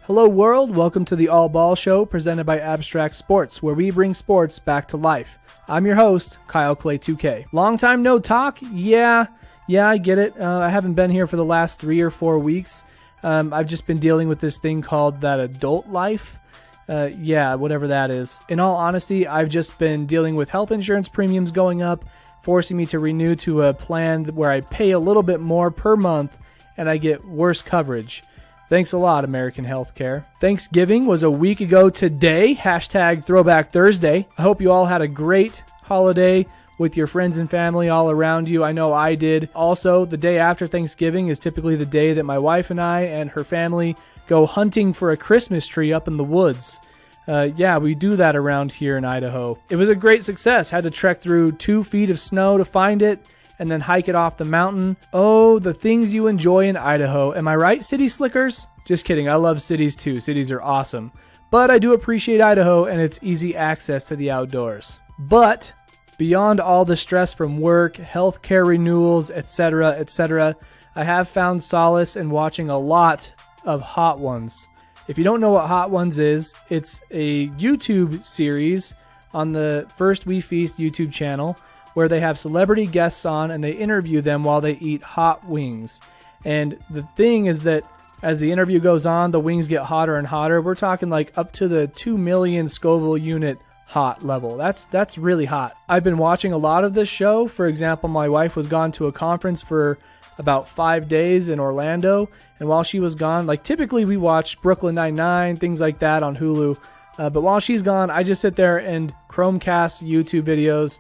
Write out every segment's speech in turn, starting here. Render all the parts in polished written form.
Hello world, welcome to the All Ball Show presented by Abstract Sports, where we bring sports back to life. I'm your host, Kyle Clay 2K. Long time no talk? Yeah, I get it. I haven't been here for the last 3 or 4 weeks. I've just been dealing with this thing called that adult life. Whatever that is. In all honesty, I've just been dealing with health insurance premiums going up, forcing me to renew to a plan where I pay a little bit more per month and I get worse coverage. Thanks a lot, American Healthcare. Thanksgiving was a week ago today, hashtag Throwback Thursday. I hope you all had a great holiday with your friends and family all around you. I know I did. Also, the day after Thanksgiving is typically the day that my wife and I and her family go hunting for a Christmas tree up in the woods. We do that around here in Idaho. It was a great success. Had to trek through 2 feet of snow to find it and then hike it off the mountain. Oh, the things you enjoy in Idaho. Am I right, city slickers? Just kidding. I love cities too. Cities are awesome. But I do appreciate Idaho and its easy access to the outdoors. But beyond all the stress from work, healthcare renewals, etc., I have found solace in watching a lot of Hot Ones. If you don't know what Hot Ones is, it's a YouTube series on the First We Feast YouTube channel where they have celebrity guests on and they interview them while they eat hot wings. And the thing is that as the interview goes on, the wings get hotter and hotter. We're talking like up to the 2 million Scoville unit hot level. That's really hot. I've been watching a lot of this show. For example, my wife was gone to a conference for about 5 days in Orlando. And while she was gone, like typically we watch Brooklyn Nine-Nine, things like that on Hulu. But while she's gone, I just sit there and Chromecast YouTube videos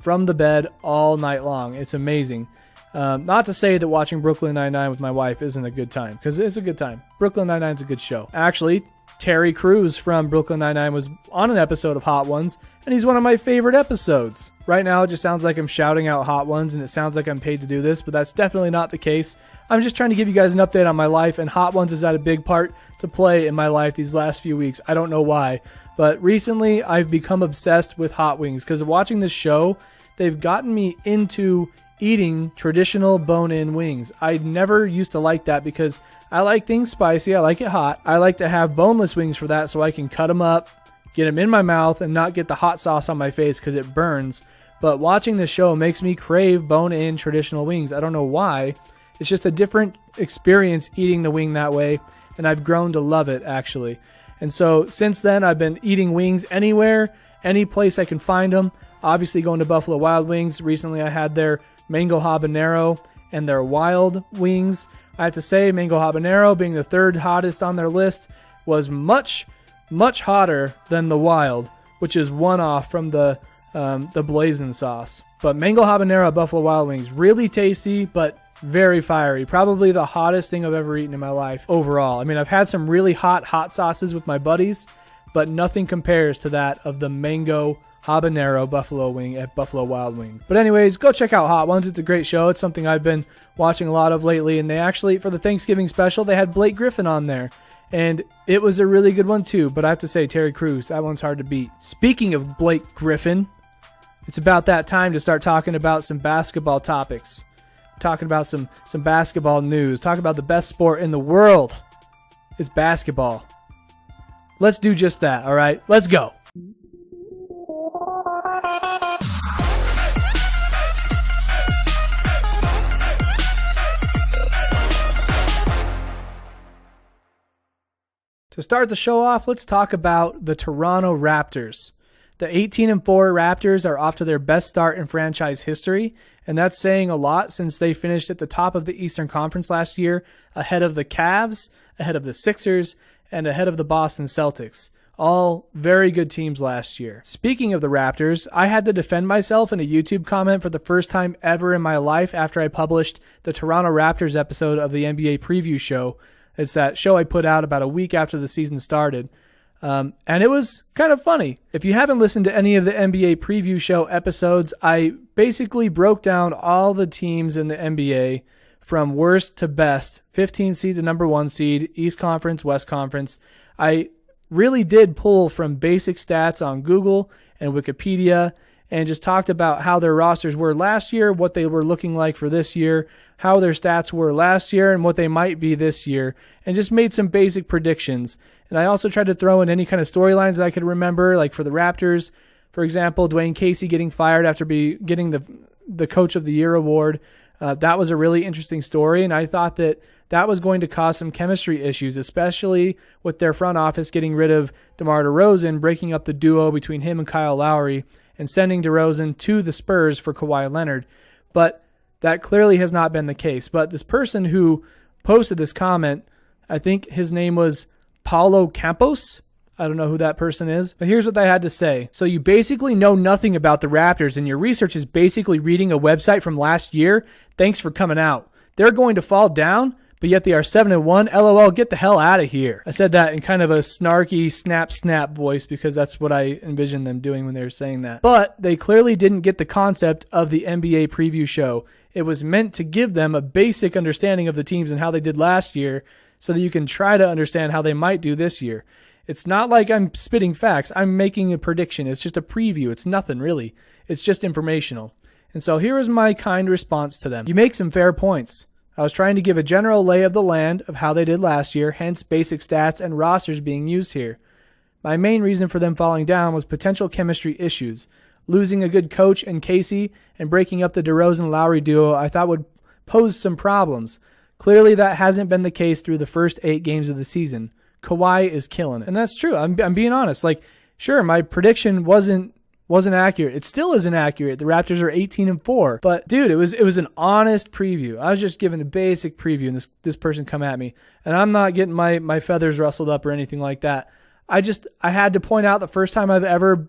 from the bed all night long. It's amazing. Not to say that watching Brooklyn Nine-Nine with my wife isn't a good time, because it's a good time. Brooklyn Nine-Nine's a good show. Actually, Terry Crews from Brooklyn Nine-Nine was on an episode of Hot Ones, and he's one of my favorite episodes. Right now, it just sounds like I'm shouting out Hot Ones, and it sounds like I'm paid to do this, but that's definitely not the case. I'm just trying to give you guys an update on my life, and Hot Ones has had a big part to play in my life these last few weeks. I don't know why, but recently I've become obsessed with hot wings, because watching this show, they've gotten me into eating traditional bone-in wings. I never used to like that because I like things spicy. I like it hot. I like to have boneless wings for that so I can cut them up, get them in my mouth, and not get the hot sauce on my face because it burns. But watching this show makes me crave bone-in traditional wings. I don't know why. It's just a different experience eating the wing that way, and I've grown to love it, actually. And so since then, I've been eating wings anywhere, any place I can find them. Obviously going to Buffalo Wild Wings. Recently I had their mango habanero and their wild wings. I have to say, mango habanero, being the third hottest on their list, was much hotter than the wild, which is one off from the blazing sauce. But mango habanero at Buffalo Wild Wings, really tasty, but very fiery. Probably the hottest thing I've ever eaten in my life overall. I mean, I've had some really hot sauces with my buddies, but nothing compares to that of the mango habanero buffalo wing at Buffalo Wild Wing. But anyways, go check out Hot Ones. It's a great show. It's something I've been watching a lot of lately. And they actually, for the Thanksgiving special, they had Blake Griffin on there. And it was a really good one too. But I have to say, Terry Crews, that one's hard to beat. Speaking of Blake Griffin, it's about that time to start talking about some basketball topics. Talking about some basketball news. Talking about the best sport in the world. It's basketball. Let's do just that, all right? Let's go. To start the show off, let's talk about the Toronto Raptors. The 18-4 Raptors are off to their best start in franchise history, and that's saying a lot since they finished at the top of the Eastern Conference last year, ahead of the Cavs, ahead of the Sixers, and ahead of the Boston Celtics. All very good teams last year. Speaking of the Raptors, I had to defend myself in a YouTube comment for the first time ever in my life after I published the Toronto Raptors episode of the NBA preview show. It's that show I put out about a week after the season started. And it was kind of funny. If you haven't listened to any of the NBA preview show episodes, I basically broke down all the teams in the NBA from worst to best, 15 seed to number 1 seed, East Conference, West Conference. I really did pull from basic stats on Google and Wikipedia and just talked about how their rosters were last year, what they were looking like for this year, how their stats were last year, and what they might be this year, and just made some basic predictions. And I also tried to throw in any kind of storylines that I could remember, like for the Raptors, for example, Dwayne Casey getting fired after getting the Coach of the Year award. That was a really interesting story, and I thought that was going to cause some chemistry issues, especially with their front office getting rid of DeMar DeRozan, breaking up the duo between him and Kyle Lowry, and sending DeRozan to the Spurs for Kawhi Leonard. But that clearly has not been the case. But this person who posted this comment, I think his name was Paulo Campos. I don't know who that person is. But here's what they had to say. So you basically know nothing about the Raptors, and your research is basically reading a website from last year. Thanks for coming out. They're going to fall down, but yet they are 7-1. LOL, get the hell out of here. I said that in kind of a snarky snap voice because that's what I envisioned them doing when they were saying that. But they clearly didn't get the concept of the NBA preview show. It was meant to give them a basic understanding of the teams and how they did last year so that you can try to understand how they might do this year. It's not like I'm spitting facts. I'm making a prediction. It's just a preview. It's nothing really. It's just informational. And so here is my kind response to them. You make some fair points. I was trying to give a general lay of the land of how they did last year, hence basic stats and rosters being used here. My main reason for them falling down was potential chemistry issues. Losing a good coach in Casey and breaking up the DeRozan-Lowry duo I thought would pose some problems. Clearly that hasn't been the case through the first 8 games of the season. Kawhi is killing it. And that's true. I'm being honest. Like, sure, my prediction wasn't accurate. It still isn't accurate. The Raptors are 18-4. But dude, it was an honest preview. I was just giving a basic preview, and this person come at me. And I'm not getting my feathers rustled up or anything like that. I had to point out the first time I've ever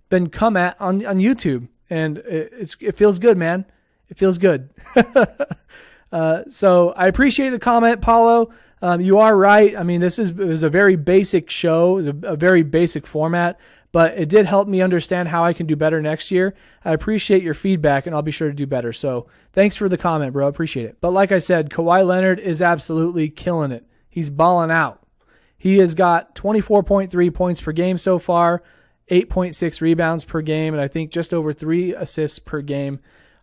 been come at on YouTube. And it feels good, man. It feels good. So I appreciate the comment, Paulo. You are right. I mean, it was a very basic show. It was a very basic format. But it did help me understand how I can do better next year. I appreciate your feedback, and I'll be sure to do better. So thanks for the comment, bro. I appreciate it. But like I said, Kawhi Leonard is absolutely killing it. He's balling out. He has got 24.3 points per game so far, 8.6 rebounds per game, and I think just over 3 assists per game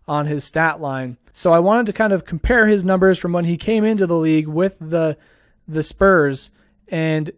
on his stat line. So I wanted to kind of compare his numbers from when he came into the league with the Spurs and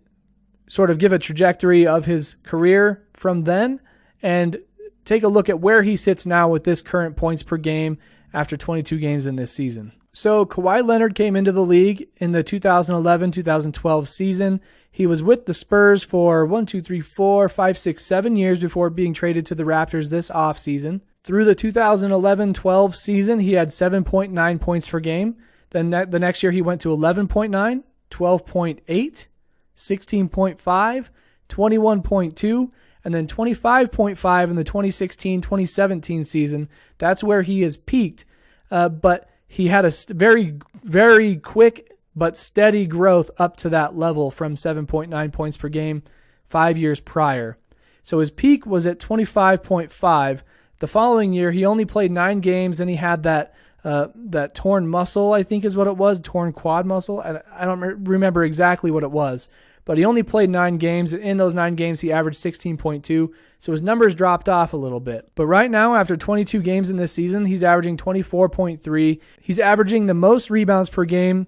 sort of give a trajectory of his career from then and take a look at where he sits now with this current points per game after 22 games in this season. So Kawhi Leonard came into the league in the 2011-2012 season. He was with the Spurs for 7 years before being traded to the Raptors this offseason. Through the 2011-12 season, he had 7.9 points per game. Then the next year he went to 11.9, 12.8, 16.5, 21.2, and then 25.5 in the 2016-2017 season. That's where he has peaked. But he had a very, very quick but steady growth up to that level from 7.9 points per game 5 years prior. So his peak was at 25.5. The following year, he only played 9 games, and he had that torn muscle, I think is what it was, torn quad muscle. I don't remember exactly what it was, but he only played 9 games. In those 9 games, he averaged 16.2, so his numbers dropped off a little bit. But right now, after 22 games in this season, he's averaging 24.3. He's averaging the most rebounds per game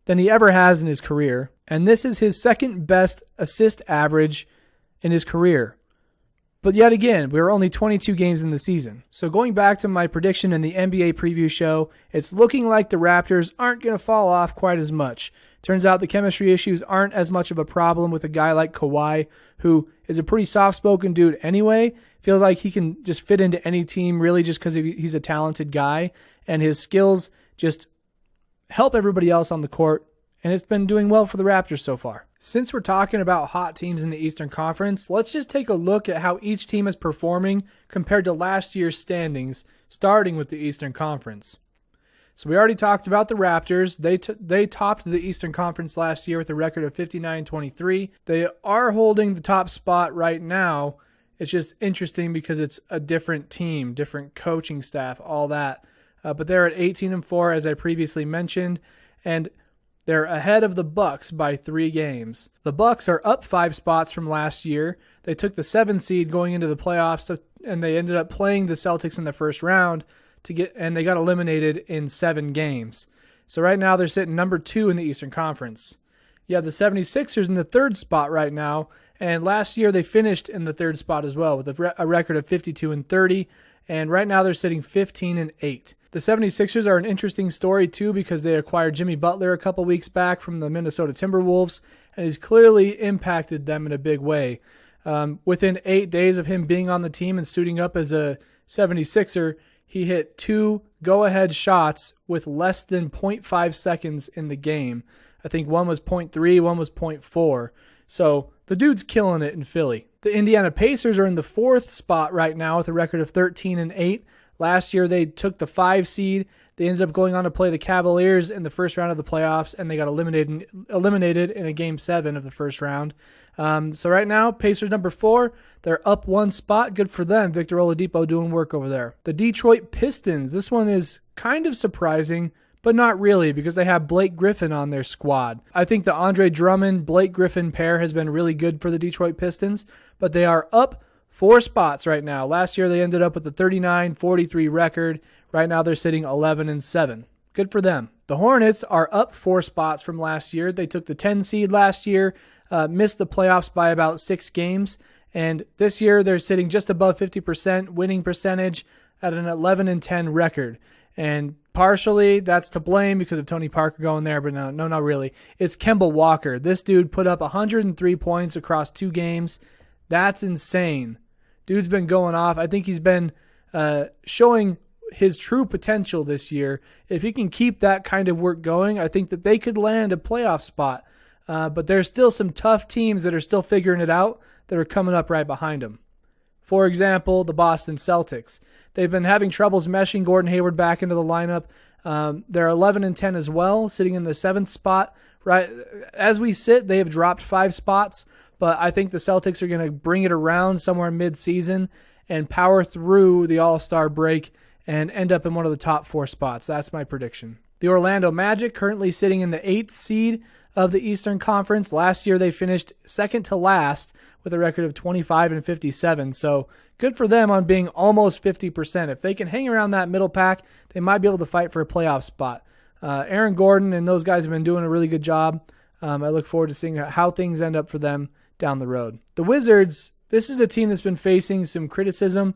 than he ever has in his career, and this is his second best assist average in his career. But yet again, we were only 22 games in the season. So going back to my prediction in the NBA preview show, it's looking like the Raptors aren't going to fall off quite as much. Turns out the chemistry issues aren't as much of a problem with a guy like Kawhi, who is a pretty soft-spoken dude anyway. Feels like he can just fit into any team really just because he's a talented guy, and his skills just help everybody else on the court, and it's been doing well for the Raptors so far. Since we're talking about hot teams in the Eastern Conference, let's just take a look at how each team is performing compared to last year's standings, starting with the Eastern Conference. So we already talked about the Raptors. They topped the Eastern Conference last year with a record of 59-23. They are holding the top spot right now. It's just interesting because it's a different team, different coaching staff, all that. But they're at 18-4, as I previously mentioned, and they're ahead of the Bucks by 3 games. The Bucks are up 5 spots from last year. They took the 7 seed going into the playoffs and they ended up playing the Celtics in the first round and they got eliminated in 7 games. So right now they're sitting number 2 in the Eastern Conference. You have the 76ers in the 3rd spot right now, and last year they finished in the 3rd spot as well with a record of 52-30, and right now they're sitting 15-8. The 76ers are an interesting story too because they acquired Jimmy Butler a couple weeks back from the Minnesota Timberwolves, and he's clearly impacted them in a big way. Within 8 days of him being on the team and suiting up as a 76er, he hit 2 go-ahead shots with less than 0.5 seconds in the game. I think one was 0.3, one was 0.4. So the dude's killing it in Philly. The Indiana Pacers are in the 4th spot right now with a record of 13-8. Last year they took the 5 seed. They ended up going on to play the Cavaliers in the first round of the playoffs, and they got eliminated in a Game 7 of the first round. So right now, Pacers number 4, they're up 1 spot. Good for them. Victor Oladipo doing work over there. The Detroit Pistons, this one is kind of surprising, but not really because they have Blake Griffin on their squad. I think the Andre Drummond-Blake Griffin pair has been really good for the Detroit Pistons, but they are up 4 spots right now. Last year they ended up with a 39-43 record. Right now they're sitting 11-7. Good for them. The Hornets are up 4 spots from last year. They took the 10 seed last year, missed the playoffs by about 6 games, and this year they're sitting just above 50% winning percentage at an 11-10 record. And partially that's to blame because of Tony Parker going there, but no, not really. It's Kemba Walker. This dude put up 103 points across 2 games. That's insane. Dude's been going off. I think he's been showing his true potential this year. If he can keep that kind of work going, I think that they could land a playoff spot. But there's still some tough teams that are still figuring it out that are coming up right behind them. For example, the Boston Celtics. They've been having troubles meshing Gordon Hayward back into the lineup. They're 11-10 as well, sitting in the 7th spot. Right as we sit, they have dropped 5 spots, but I think the Celtics are going to bring it around somewhere mid-season and power through the All-Star break and end up in one of the top 4 spots. That's my prediction. The Orlando Magic currently sitting in the 8th seed of the Eastern Conference. Last year they finished second to last with a record of 25-57. So good for them on being almost 50%. If they can hang around that middle pack, they might be able to fight for a playoff spot. Aaron Gordon and those guys have been doing a really good job. I look forward to seeing how things end up for them down the road. The Wizards, this is a team that's been facing some criticism,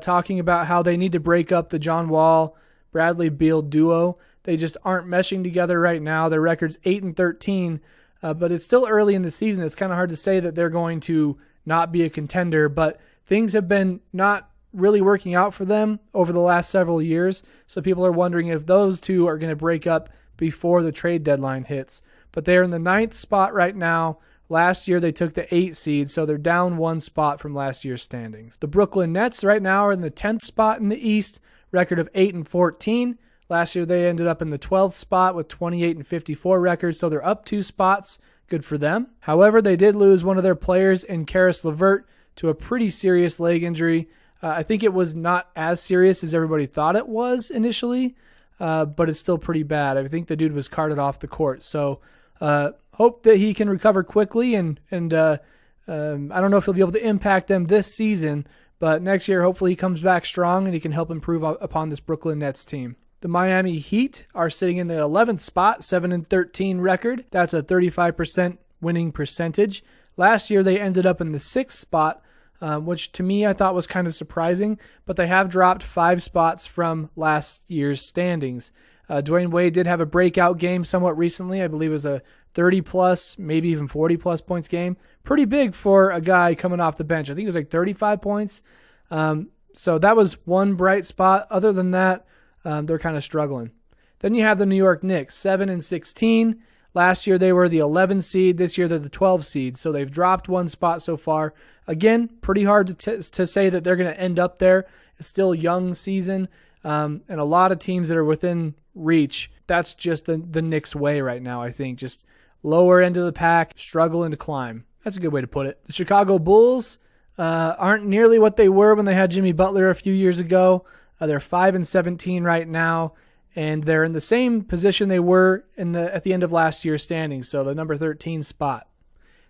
talking about how they need to break up the John Wall, Bradley Beal duo. They just aren't meshing together right now. Their record's 8-13, but it's still early in the season. It's kind of hard to say that they're going to not be a contender, but things have been not really working out for them over the last several years. So people are wondering if those two are going to break up before the trade deadline hits. But they're in the 9th spot right now. Last year they took the 8 seed, so they're down 1 spot from last year's standings. The Brooklyn Nets right now are in the 10th spot in the East, record of 8-14. Last year they ended up in the 12th spot with 28-54 records, so they're up 2 spots. Good for them. However, they did lose one of their players in Karis LeVert to a pretty serious leg injury. I think it was not as serious as everybody thought it was initially, but it's still pretty bad. I think the dude was carted off the court. So hope that he can recover quickly, and I don't know if he'll be able to impact them this season, but next year hopefully he comes back strong and he can help improve upon this Brooklyn Nets team. The Miami Heat are sitting in the 11th spot, 7-13 record. That's a 35% winning percentage. Last year they ended up in the 6th spot, which to me I thought was kind of surprising, but they have dropped 5 spots from last year's standings. Dwayne Wade did have a breakout game somewhat recently. I believe it was a 30-plus, maybe even 40-plus points game. Pretty big for a guy coming off the bench. I think it was like 35 points. So that was one bright spot. Other than that, they're kind of struggling. Then you have the New York Knicks, 7-16. Last year they were the 11 seed. This year they're the 12 seed. So they've dropped 1 spot so far. Again, pretty hard to say that they're going to end up there. It's still a young season, and a lot of teams that are within reach. That's just the Knicks way right now, I think. Just lower end of the pack, struggling to climb. That's a good way to put it. The Chicago Bulls aren't nearly what they were when they had Jimmy Butler a few years ago. They're 5-17 right now, and they're in the same position they were at the end of last year's standings, so the number 13 spot.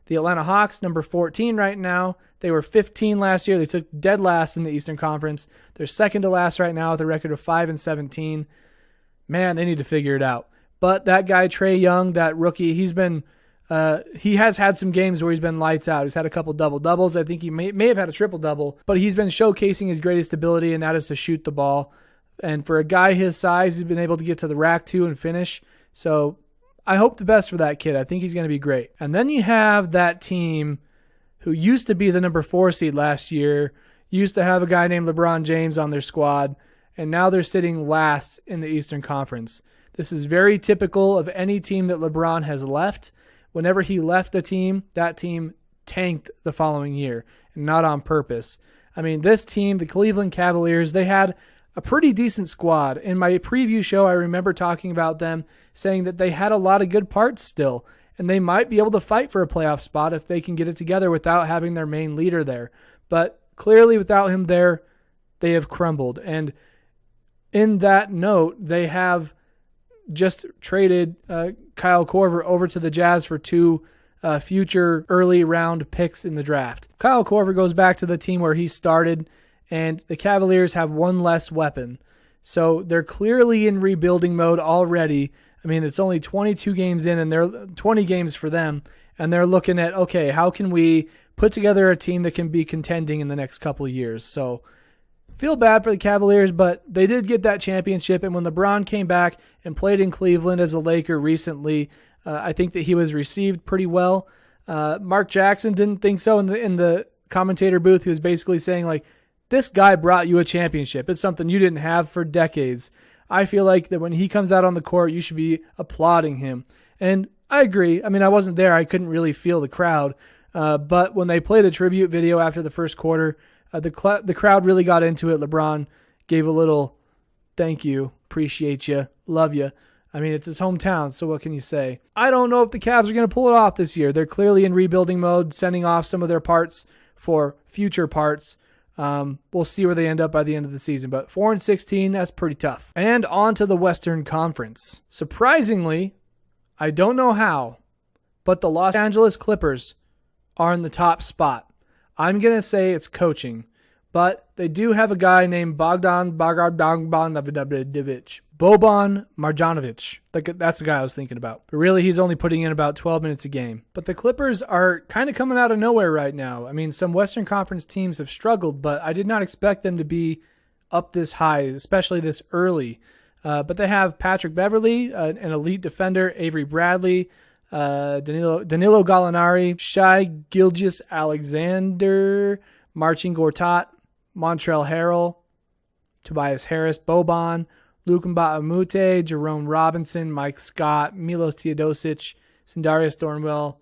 The Atlanta Hawks, number 14 right now. They were 15 last year. They took dead last in the Eastern Conference. They're second to last right now with a record of 5-17. Man, they need to figure it out. But that guy, Trae Young, that rookie, he has had some games where he's been lights out. He's had a couple double-doubles. I think he may have had a triple-double, but he's been showcasing his greatest ability, and that is to shoot the ball. And for a guy his size, he's been able to get to the rack too and finish. So I hope the best for that kid. I think he's going to be great. And then you have that team who used to be the number 4 seed last year, used to have a guy named LeBron James on their squad, and now they're sitting last in the Eastern Conference. This is very typical of any team that LeBron has left. Whenever he left a team, that team tanked the following year, and not on purpose. I mean, this team, the Cleveland Cavaliers, they had a pretty decent squad. In my preview show, I remember talking about them, saying that they had a lot of good parts still, and they might be able to fight for a playoff spot if they can get it together without having their main leader there. But clearly without him there, they have crumbled. And in that note, they have just traded Kyle Korver over to the Jazz for 2 future early round picks in the draft. Kyle Korver goes back to the team where he started, and the Cavaliers have one less weapon. So they're clearly in rebuilding mode already. I mean, it's only 22 games in, and they're 20 games for them, and they're looking at, okay, how can we put together a team that can be contending in the next couple of years? So feel bad for the Cavaliers, but they did get that championship, and when LeBron came back and played in Cleveland as a Laker recently, I think that he was received pretty well. Mark Jackson didn't think so in the commentator booth. He was basically saying, like, this guy brought you a championship. It's something you didn't have for decades. I feel like that when he comes out on the court, you should be applauding him. And I agree. I mean, I wasn't there. I couldn't really feel the crowd. But when they played a tribute video after the first quarter, the crowd really got into it. LeBron gave a little thank you, appreciate you, love you. I mean, it's his hometown, so what can you say? I don't know if the Cavs are going to pull it off this year. They're clearly in rebuilding mode, sending off some of their parts for future parts. We'll see where they end up by the end of the season, but 4-16, that's pretty tough. And on to the Western Conference. Surprisingly, I don't know how, but the Los Angeles Clippers are in the top spot. I'm going to say it's coaching, but they do have a guy named Boban Marjanovic. That's the guy I was thinking about. But really, he's only putting in about 12 minutes a game. But the Clippers are kind of coming out of nowhere right now. I mean, some Western Conference teams have struggled, but I did not expect them to be up this high, especially this early. But they have Patrick Beverley, an elite defender, Avery Bradley, Danilo Gallinari, Shai Gilgeous-Alexander, Marcin Gortat, Montrezl Harrell, Tobias Harris, Boban, Luke Mbamute, Jerome Robinson, Mike Scott, Milos Teodosic, Sindarius Thornwell,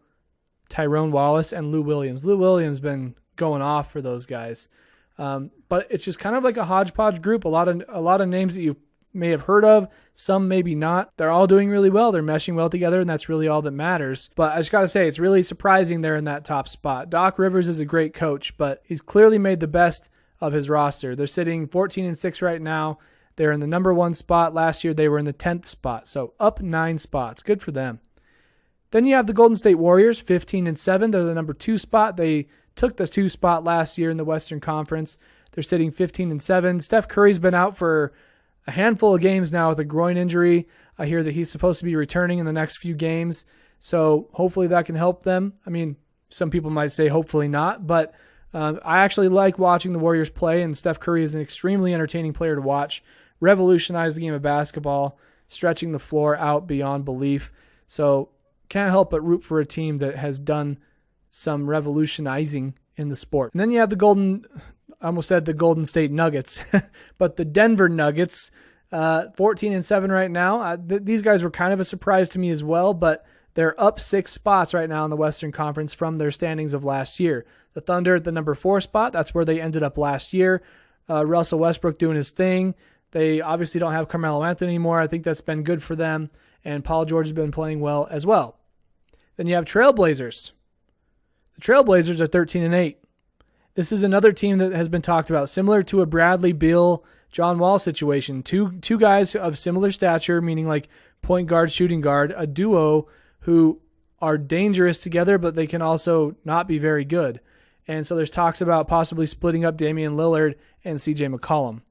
Tyrone Wallace, and Lou Williams. Lou Williams been going off for those guys. But it's just kind of like a hodgepodge group, a lot of names that you may have heard of, some maybe not. They're all doing really well. They're meshing well together, and that's really all that matters. But I just got to say, it's really surprising they're in that top spot. Doc Rivers is a great coach, but he's clearly made the best of his roster. They're sitting 14-6 right now. They're in the number 1 spot. Last year, they were in the 10th spot, so up 9 spots. Good for them. Then you have the Golden State Warriors, 15-7. They're the number 2 spot. They took the 2 spot last year in the Western Conference. They're sitting 15-7. Steph Curry's been out for a handful of games now with a groin injury. I hear that he's supposed to be returning in the next few games, so hopefully that can help them. I mean, some people might say hopefully not, but I actually like watching the Warriors play, and Steph Curry is an extremely entertaining player to watch. Revolutionized the game of basketball, stretching the floor out beyond belief. So can't help but root for a team that has done some revolutionizing in the sport. And then you have I almost said the Golden State Nuggets, but the Denver Nuggets, 14-7 right now. These guys were kind of a surprise to me as well, but they're up 6 spots right now in the Western Conference from their standings of last year. The Thunder at the number 4 spot, that's where they ended up last year. Russell Westbrook doing his thing. They obviously don't have Carmelo Anthony anymore. I think that's been good for them, and Paul George has been playing well as well. Then you have Trailblazers. The Trailblazers are 13-8. This is another team that has been talked about, similar to a Bradley Beal, John Wall situation. Two guys of similar stature, meaning like point guard, shooting guard, a duo who are dangerous together, but they can also not be very good. And so there's talks about possibly splitting up Damian Lillard and CJ McCollum.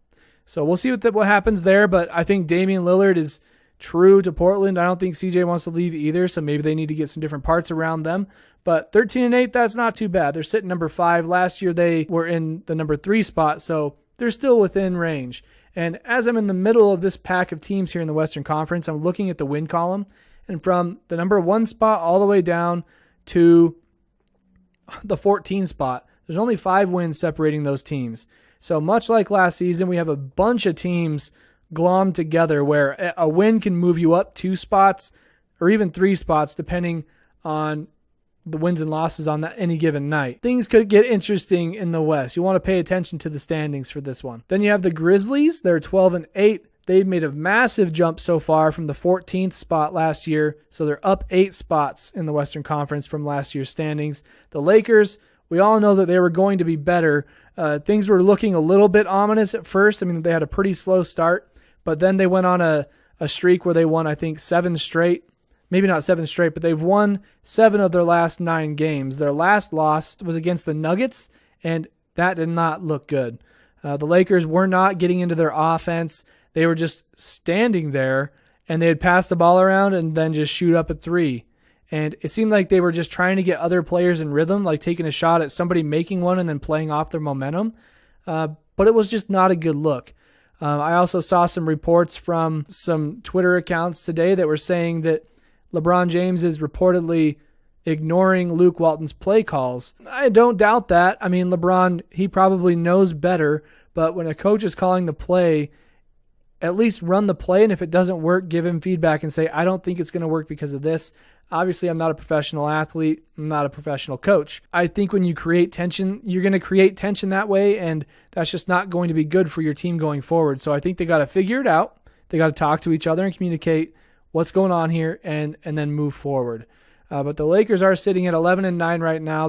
So we'll see what happens there, but I think Damian Lillard is true to Portland. I don't think CJ wants to leave either, so maybe they need to get some different parts around them. But 13-8, that's not too bad. They're sitting number 5. Last year they were in the number 3 spot, so they're still within range. And as I'm in the middle of this pack of teams here in the Western Conference, I'm looking at the win column, and from the number 1 spot all the way down to the 14 spot, there's only 5 wins separating those teams. So much like last season, we have a bunch of teams glommed together where a win can move you up 2 spots or even 3 spots depending on the wins and losses on any given night. Things could get interesting in the West. You want to pay attention to the standings for this one. Then you have the Grizzlies. They're 12-8. They've made a massive jump so far from the 14th spot last year, so they're up 8 spots in the Western Conference from last year's standings. The Lakers, we all know that they were going to be better. Things were looking a little bit ominous at first. I mean, they had a pretty slow start, but then they went on a streak where they won, I think, 7 straight. Maybe not 7 straight, but they've won 7 of their last 9 games. Their last loss was against the Nuggets, and that did not look good. The Lakers were not getting into their offense. They were just standing there, and they'd pass the ball around and then just shoot up a 3. And it seemed like they were just trying to get other players in rhythm, like taking a shot at somebody making one and then playing off their momentum. But it was just not a good look. I also saw some reports from some Twitter accounts today that were saying that LeBron James is reportedly ignoring Luke Walton's play calls. I don't doubt that. I mean, LeBron, he probably knows better, but when a coach is calling the play, at least run the play, and if it doesn't work, give him feedback and say, I don't think it's going to work because of this. Obviously, I'm not a professional athlete. I'm not a professional coach. I think when you create tension, you're going to create tension that way, and that's just not going to be good for your team going forward. So I think they got to figure it out. They got to talk to each other and communicate what's going on here and then move forward. But the Lakers are sitting at 11-9 right now.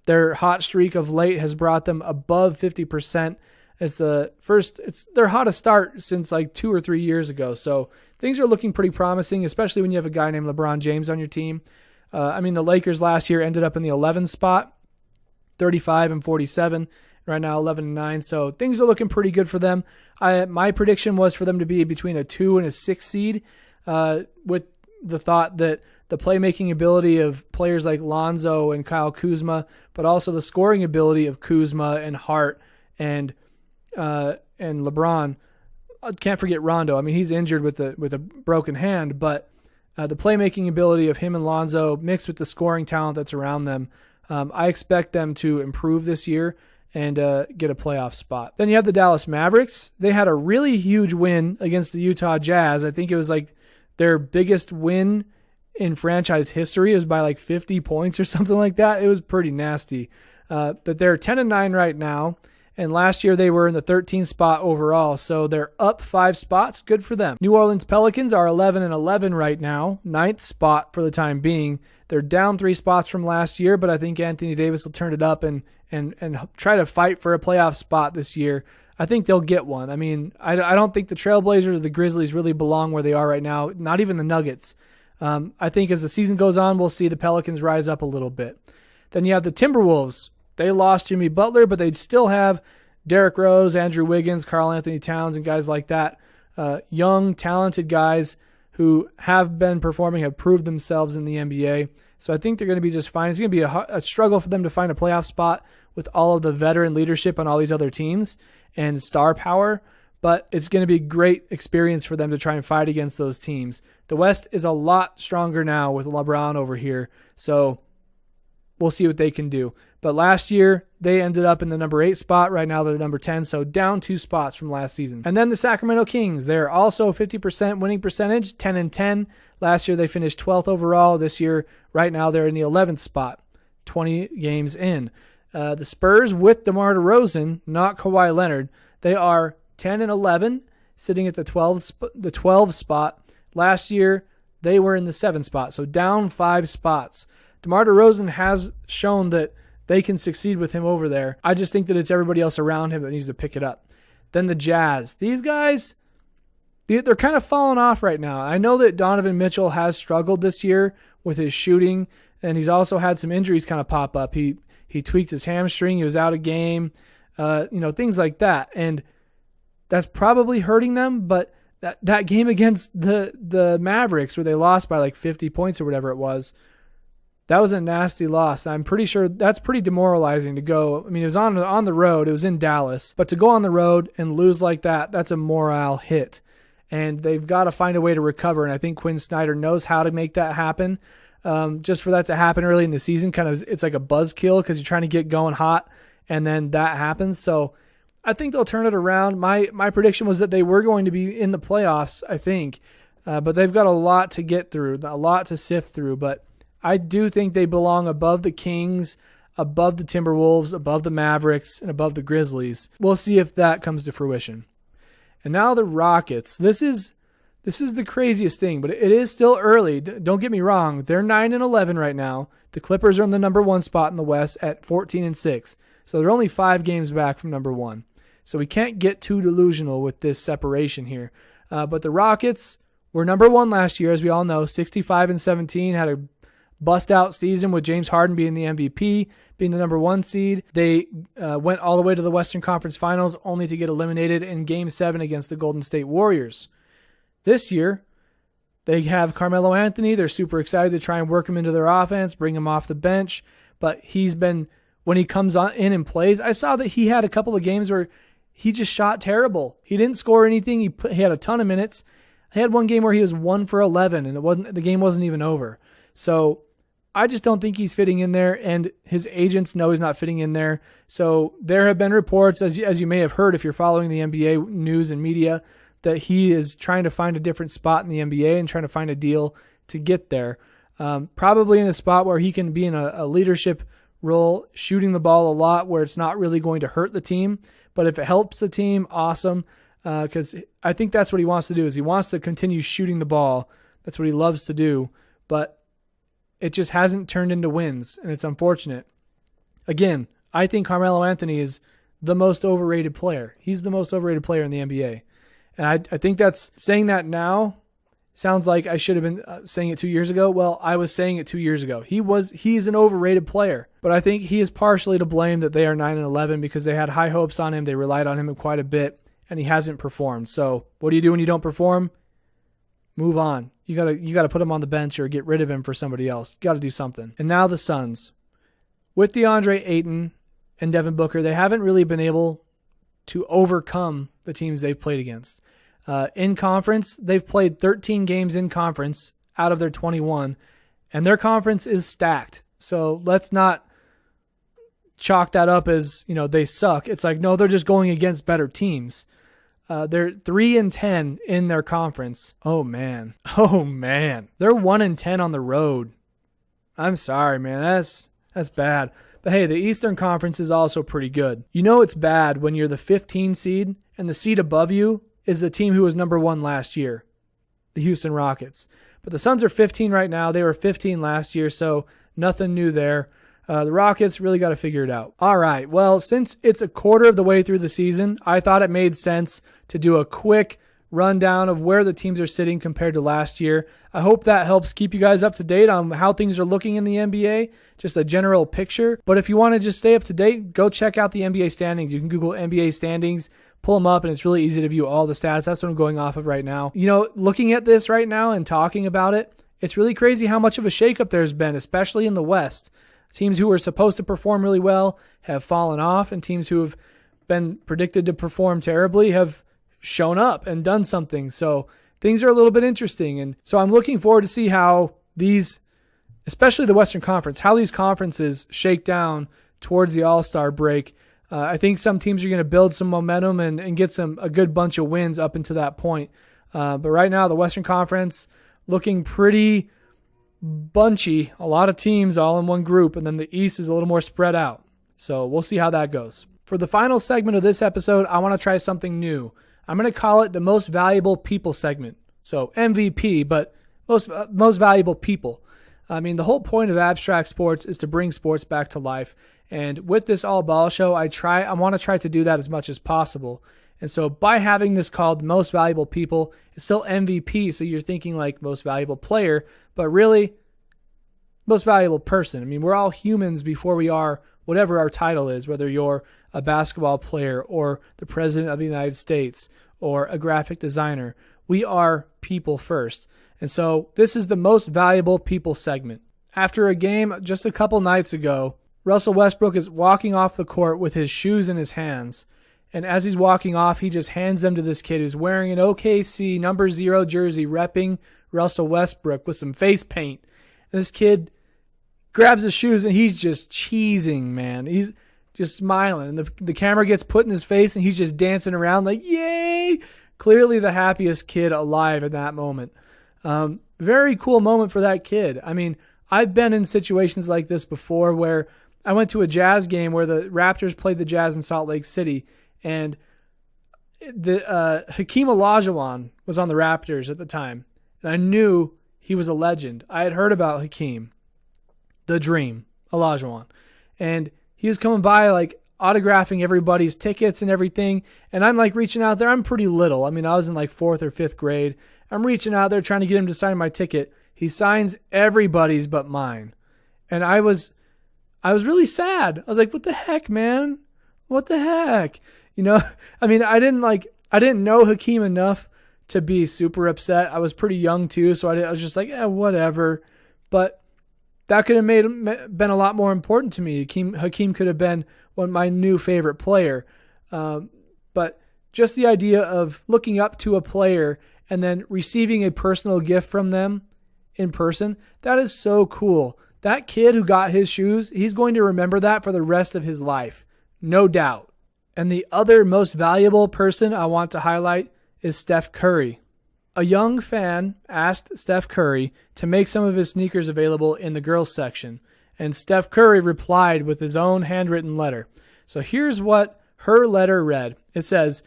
Their hot streak of late has brought them above 50%. It's their hottest start since like 2 or 3 years ago. So things are looking pretty promising, especially when you have a guy named LeBron James on your team. I mean, the Lakers last year ended up in the 11th spot, 35-47. Right now, 11-9. So things are looking pretty good for them. My prediction was for them to be between a 2 and a 6 seed, with the thought that the playmaking ability of players like Lonzo and Kyle Kuzma, but also the scoring ability of Kuzma and Hart and LeBron. I can't forget Rondo. I mean, he's injured with a broken hand, but the playmaking ability of him and Lonzo mixed with the scoring talent that's around them, I expect them to improve this year and get a playoff spot. Then you have the Dallas Mavericks. They had a really huge win against the Utah Jazz. I think it was like their biggest win in franchise history. It was by like 50 points or something like that. It was pretty nasty. But they're 10-9 right now. And last year they were in the 13th spot overall, so they're up 5 spots. Good for them. New Orleans Pelicans are 11-11 right now, 9th spot for the time being. They're down 3 spots from last year, but I think Anthony Davis will turn it up and try to fight for a playoff spot this year. I think they'll get one. I mean, I don't think the Trailblazers or the Grizzlies really belong where they are right now, not even the Nuggets. I think as the season goes on, we'll see the Pelicans rise up a little bit. Then you have the Timberwolves. They lost Jimmy Butler, but they'd still have Derrick Rose, Andrew Wiggins, Karl Anthony Towns, and guys like that. Young, talented guys who have been performing, have proved themselves in the NBA. So I think they're going to be just fine. It's going to be a struggle for them to find a playoff spot with all of the veteran leadership on all these other teams and star power, but it's going to be a great experience for them to try and fight against those teams. The West is a lot stronger now with LeBron over here, so we'll see what they can do. But last year, they ended up in the number 8 spot. Right now, they're number 10, so down 2 spots from last season. And then the Sacramento Kings. They're also 50% winning percentage, 10-10. Last year, they finished 12th overall. This year, right now, they're in the 11th spot, 20 games in. The Spurs with DeMar DeRozan, not Kawhi Leonard, they are 10-11, sitting at the 12th spot. Last year, they were in the 7th spot, so down 5 spots. DeMar DeRozan has shown that they can succeed with him over there. I just think that it's everybody else around him that needs to pick it up. Then the Jazz. These guys, they're kind of falling off right now. I know that Donovan Mitchell has struggled this year with his shooting, and he's also had some injuries kind of pop up. He tweaked his hamstring. He was out of game, things like that. And that's probably hurting them, but that game against the Mavericks where they lost by like 50 points or whatever it was, that was a nasty loss. I'm pretty sure that's pretty demoralizing to go. I mean, it was on the road. It was in Dallas. But to go on the road and lose like that, that's a morale hit. And they've got to find a way to recover. And I think Quinn Snyder knows how to make that happen. Just for that to happen early in the season, it's like a buzzkill because you're trying to get going hot and then that happens. So I think they'll turn it around. My prediction was that they were going to be in the playoffs, I think. But they've got a lot to get through, a lot to sift through. But I do think they belong above the Kings, above the Timberwolves, above the Mavericks, and above the Grizzlies. We'll see if that comes to fruition. And now the Rockets. This is the craziest thing, but it is still early. Don't get me wrong. They're 9-11 right now. The Clippers are in the number 1 spot in the West at 14-6. So they're only 5 games back from number 1. So we can't get too delusional with this separation here. But the Rockets were number 1 last year, as we all know, 65-17, had a bust-out season with James Harden being the MVP, being the number 1 seed. They went all the way to the Western Conference Finals, only to get eliminated in Game 7 against the Golden State Warriors. This year, they have Carmelo Anthony. They're super excited to try and work him into their offense, bring him off the bench. But when he comes in and plays, I saw that he had a couple of games where he just shot terrible. He didn't score anything. He had a ton of minutes. He had one game where he was 1 for 11, and the game wasn't even over. So I just don't think he's fitting in there, and his agents know he's not fitting in there. So there have been reports, as you may have heard if you're following the NBA news and media, that he is trying to find a different spot in the NBA and trying to find a deal to get there. Probably in a spot where he can be in a leadership role, shooting the ball a lot where it's not really going to hurt the team. But if it helps the team, awesome. Because I think that's what he wants to do, is he wants to continue shooting the ball. That's what he loves to do. But it just hasn't turned into wins, and it's unfortunate. Again, I think Carmelo Anthony is the most overrated player. He's the most overrated player in the NBA. And I think that's saying that now sounds like I should have been saying it 2 years ago. Well, I was saying it 2 years ago. He's an overrated player, but I think he is partially to blame that they are 9-11 because they had high hopes on him. They relied on him quite a bit, and he hasn't performed. So what do you do when you don't perform? Move on. You gotta put him on the bench or get rid of him for somebody else. You gotta do something. And now the Suns. With DeAndre Ayton and Devin Booker, they haven't really been able to overcome the teams they've played against. In conference, they've played 13 games in conference out of their 21, and their conference is stacked. So let's not chalk that up as, they suck. It's like, no, they're just going against better teams. They're 3-10 in their conference. Oh man. They're 1-10 on the road. I'm sorry, man. That's bad. But hey, the Eastern Conference is also pretty good. You know it's bad when you're the 15 seed and the seed above you is the team who was number 1 last year, the Houston Rockets. But the Suns are 15 right now. They were 15 last year, so nothing new there. The Rockets really got to figure it out. All right, well, since it's a quarter of the way through the season, I thought it made sense to do a quick rundown of where the teams are sitting compared to last year. I hope that helps keep you guys up to date on how things are looking in the NBA, just a general picture. But if you want to just stay up to date, go check out the NBA standings. You can Google NBA standings, pull them up, and it's really easy to view all the stats. That's what I'm going off of right now. Looking at this right now and talking about it, it's really crazy how much of a shakeup there's been, especially in the West. Teams who were supposed to perform really well have fallen off, and teams who have been predicted to perform terribly have shown up and done something. So things are a little bit interesting. And so I'm looking forward to see how these, especially the Western Conference, how these conferences shake down towards the All-Star break. I think some teams are going to build some momentum and get a good bunch of wins up until that point. But right now, the Western Conference looking pretty bunchy, a lot of teams all in one group, and then the East is a little more spread out. So we'll see how that goes. For the final segment of this episode, I want to try something new. I'm going to call it the Most Valuable People segment. So MVP, but most valuable people. I mean, the whole point of Abstract Sports is to bring sports back to life. And with this all ball show, I want to try to do that as much as possible. And so by having this called Most Valuable People, it's still MVP, so you're thinking like most valuable player, but really most valuable person. I mean, we're all humans before we are whatever our title is, whether you're a basketball player or the president of the United States or a graphic designer. We are people first. And so this is the most valuable people segment. After a game just a couple nights ago, Russell Westbrook is walking off the court with his shoes in his hands. And as he's walking off, he just hands them to this kid who's wearing an OKC number 0 jersey, repping Russell Westbrook with some face paint. And this kid grabs his shoes and he's just cheesing, man. He's just smiling. And the camera gets put in his face and he's just dancing around like, yay! Clearly the happiest kid alive at that moment. Very cool moment for that kid. I mean, I've been in situations like this before where I went to a Jazz game where the Raptors played the Jazz in Salt Lake City, and the Hakeem Olajuwon was on the Raptors at the time, and I knew he was a legend. I had heard about Hakeem, the Dream, Olajuwon, and he was coming by like autographing everybody's tickets and everything, and I'm like reaching out there. I'm pretty little. I mean, I was in like 4th or 5th grade. I'm reaching out there trying to get him to sign my ticket. He signs everybody's but mine, and I was really sad. I was like, what the heck, man? What the heck? You know, I mean, I didn't know Hakeem enough to be super upset. I was pretty young too, so I was just like, whatever. But that could have been a lot more important to me. Hakeem could have been my new favorite player. But just the idea of looking up to a player and then receiving a personal gift from them in person, that is so cool. That kid who got his shoes, he's going to remember that for the rest of his life. No doubt. And the other most valuable person I want to highlight is Steph Curry. A young fan asked Steph Curry to make some of his sneakers available in the girls section, and Steph Curry replied with his own handwritten letter. So here's what her letter read. It says,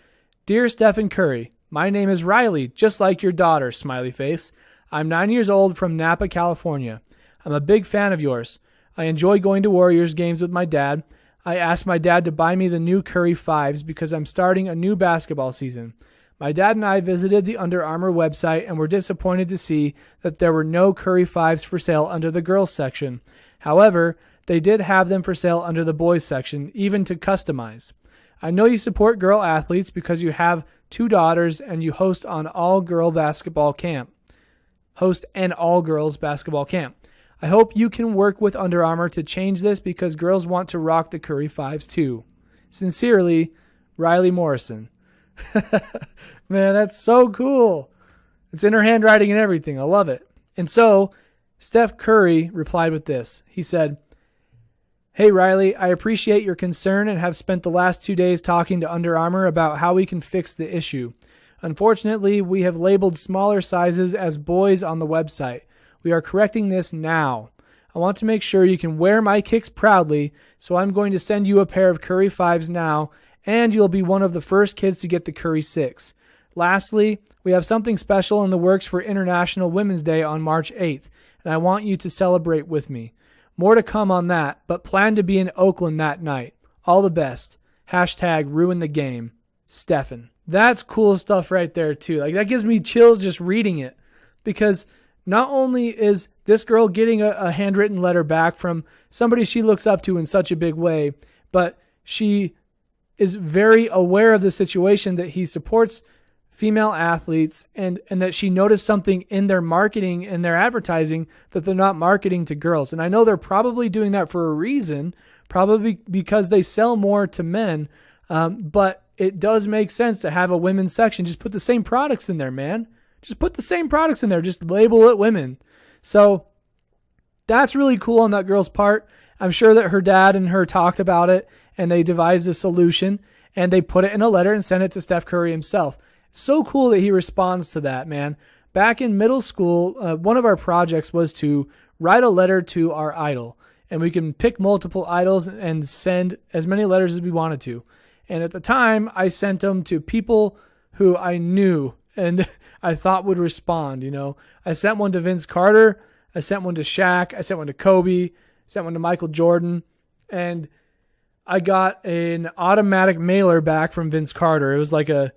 "Dear Stephen Curry, my name is Riley, just like your daughter, smiley face. I'm 9 years old from Napa, California. I'm a big fan of yours. I enjoy going to Warriors games with my dad. I asked my dad to buy me the new Curry 5s because I'm starting a new basketball season. My dad and I visited the Under Armour website and were disappointed to see that there were no Curry 5s for sale under the girls section. However, they did have them for sale under the boys section, even to customize. I know you support girl athletes because you have 2 daughters and you host an all-girls basketball camp. I hope you can work with Under Armour to change this because girls want to rock the Curry 5s too. Sincerely, Riley Morrison." Man, that's so cool. It's in her handwriting and everything. I love it. And so Steph Curry replied with this. He said, "Hey Riley, I appreciate your concern and have spent the last 2 days talking to Under Armour about how we can fix the issue. Unfortunately, we have labeled smaller sizes as boys on the website. We are correcting this now. I want to make sure you can wear my kicks proudly, so I'm going to send you a pair of Curry 5s now, and you'll be one of the first kids to get the Curry 6. Lastly, we have something special in the works for International Women's Day on March 8th, and I want you to celebrate with me. More to come on that, but plan to be in Oakland that night. All the best. #RuinTheGame. Stephen." That's cool stuff right there too. Like, that gives me chills just reading it, because not only is this girl getting a handwritten letter back from somebody she looks up to in such a big way, but she is very aware of the situation that he supports female athletes and that she noticed something in their marketing and their advertising that they're not marketing to girls. And I know they're probably doing that for a reason, probably because they sell more to men, but it does make sense to have a women's section. Just put the same products in there, man. Just put the same products in there. Just label it women. So that's really cool on that girl's part. I'm sure that her dad and her talked about it and they devised a solution and they put it in a letter and sent it to Steph Curry himself. So cool that he responds to that, man. Back in middle school, one of our projects was to write a letter to our idol. And we can pick multiple idols and send as many letters as we wanted to. And at the time, I sent them to people who I knew and I thought would respond. You know, I sent one to Vince Carter, I sent one to Shaq, I sent one to Kobe, sent one to Michael Jordan, and I got an automatic mailer back from Vince Carter. It was like it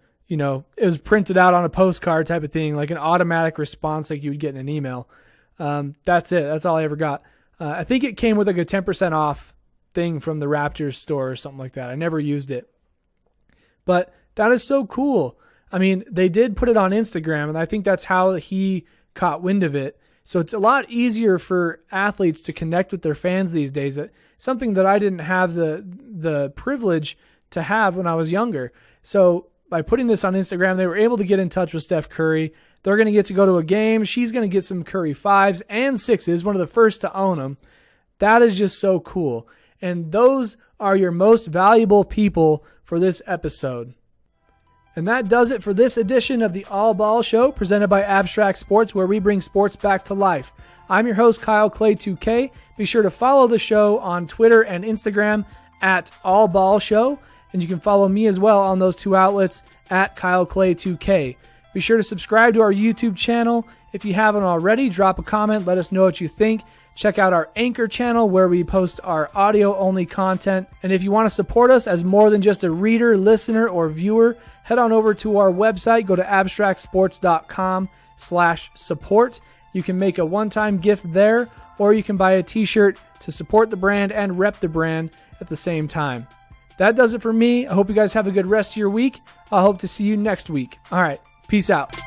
was printed out on a postcard type of thing, like an automatic response like you would get in an email. That's it. That's all I ever got. I think it came with like a 10% off thing from the Raptors store or something like that. I never used it. But that is so cool. I mean, they did put it on Instagram, and I think that's how he caught wind of it. So it's a lot easier for athletes to connect with their fans these days. Something that I didn't have the privilege to have when I was younger. So by putting this on Instagram, they were able to get in touch with Steph Curry. They're going to get to go to a game. She's going to get some Curry 5s and 6s, one of the first to own them. That is just so cool. And those are your most valuable people for this episode. And that does it for this edition of the All Ball Show, presented by Abstract Sports, where we bring sports back to life. I'm your host, Kyle Clay 2K. Be sure to follow the show on Twitter and Instagram at All Ball Show. And you can follow me as well on those two outlets at Kyle Clay 2K. Be sure to subscribe to our YouTube channel. If you haven't already, drop a comment. Let us know what you think. Check out our Anchor channel where we post our audio-only content. And if you want to support us as more than just a reader, listener, or viewer, head on over to our website. Go to abstractsports.com/support. You can make a one-time gift there, or you can buy a t-shirt to support the brand and rep the brand at the same time. That does it for me. I hope you guys have a good rest of your week. I hope to see you next week. All right. Peace out.